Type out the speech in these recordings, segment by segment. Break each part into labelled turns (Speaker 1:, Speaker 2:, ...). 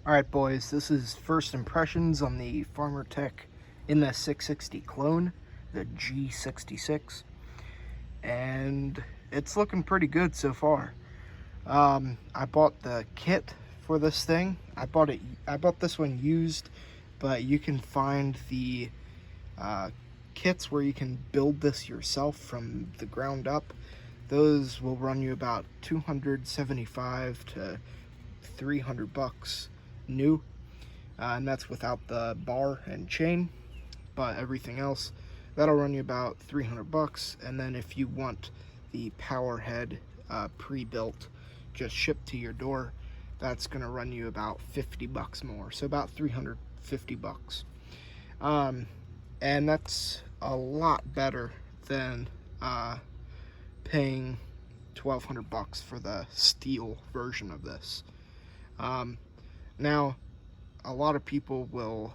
Speaker 1: Alright boys, this is first impressions on the Farmer Tech MS 660 clone, the G66, and it's looking pretty good so far. I bought the kit for this thing. I bought this one used, but you can find the kits where you can build this yourself from the ground up. Those will run you about $275 to $300 new, and that's without the bar and chain. But everything else, that'll run you about $300. And then if you want the power head pre-built, just shipped to your door, that's gonna run you about $50 more, so about $350. And that's a lot better than paying $1,200 for the steel version of this. Now, a lot of people will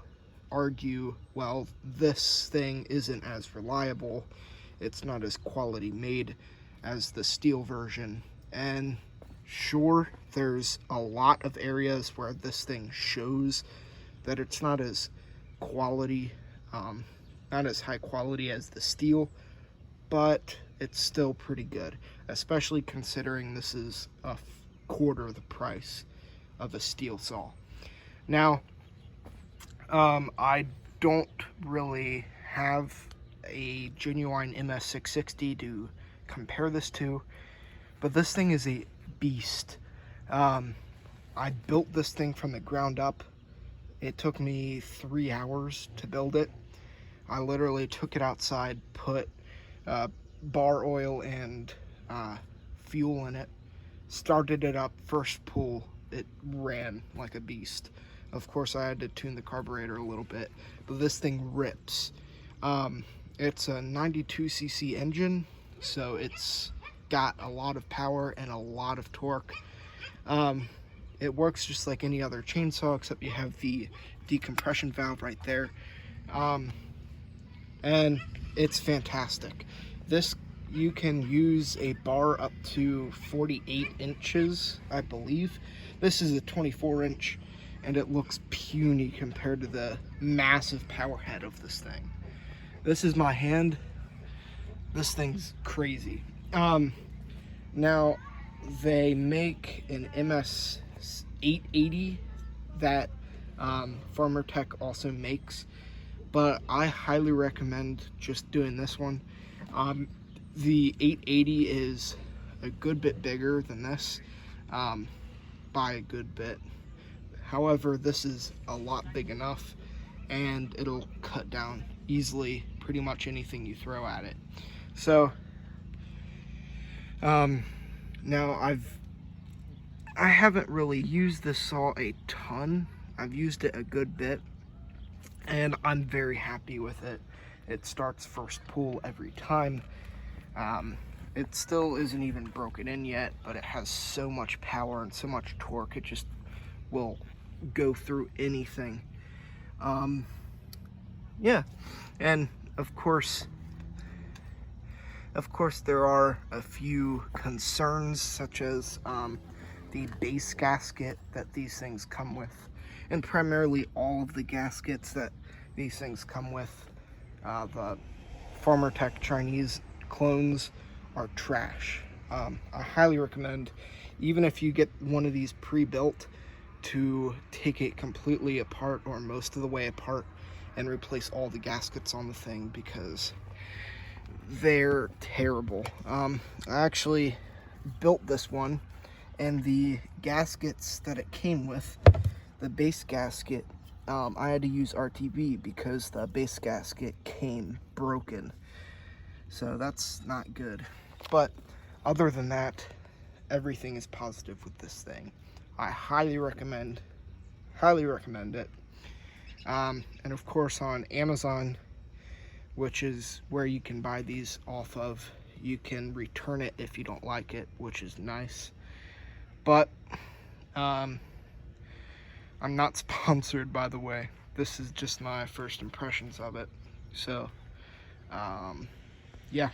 Speaker 1: argue, well, this thing isn't as reliable, it's not as quality made as the steel version. And sure, there's a lot of areas where this thing shows that it's not as quality, not as high quality as the steel, but it's still pretty good, especially considering this is a quarter the price of a steel saw. Now, I don't really have a genuine MS 660 to compare this to, but this thing is a beast. I built this thing from the ground up. It took me 3 hours to build it. I literally took it outside, put bar oil and fuel in it, started it up, first pull, it ran like a beast. Of course, I had to tune the carburetor a little bit, but this thing rips. It's a 92cc engine, so it's got a lot of power and a lot of torque. It works just like any other chainsaw, except you have the decompression valve right there. And it's fantastic. This, you can use a bar up to 48 inches, I believe. This is a 24-inch, and it looks puny compared to the massive power head of this thing. This is my hand. This thing's crazy. Now, they make an MS 880 that Farmer Tech also makes, but I highly recommend just doing this one. The 880 is a good bit bigger than this, by a good bit. However, this is a lot big enough, and it'll cut down easily pretty much anything you throw at it. So, now I haven't really used this saw a ton. I've used it a good bit, and I'm very happy with it. It starts first pull every time. It still isn't even broken in yet, but it has so much power and so much torque, it just will go through anything. Yeah, and of course there are a few concerns, such as the base gasket that these things come with, and primarily all of the gaskets that these things come with. The Farmer Tech Chinese clones are trash. I highly recommend, even if you get one of these pre-built, to take it completely apart or most of the way apart and replace all the gaskets on the thing, because they're terrible. I actually built this one, and the gaskets that it came with, the base gasket, I had to use RTB because the base gasket came broken. So that's not good. But other than that, everything is positive with this thing. I highly recommend it. And of course on Amazon, which is where you can buy these off of, you can return it if you don't like it, which is nice. But I'm not sponsored, by the way. This is just my first impressions of it. So yeah.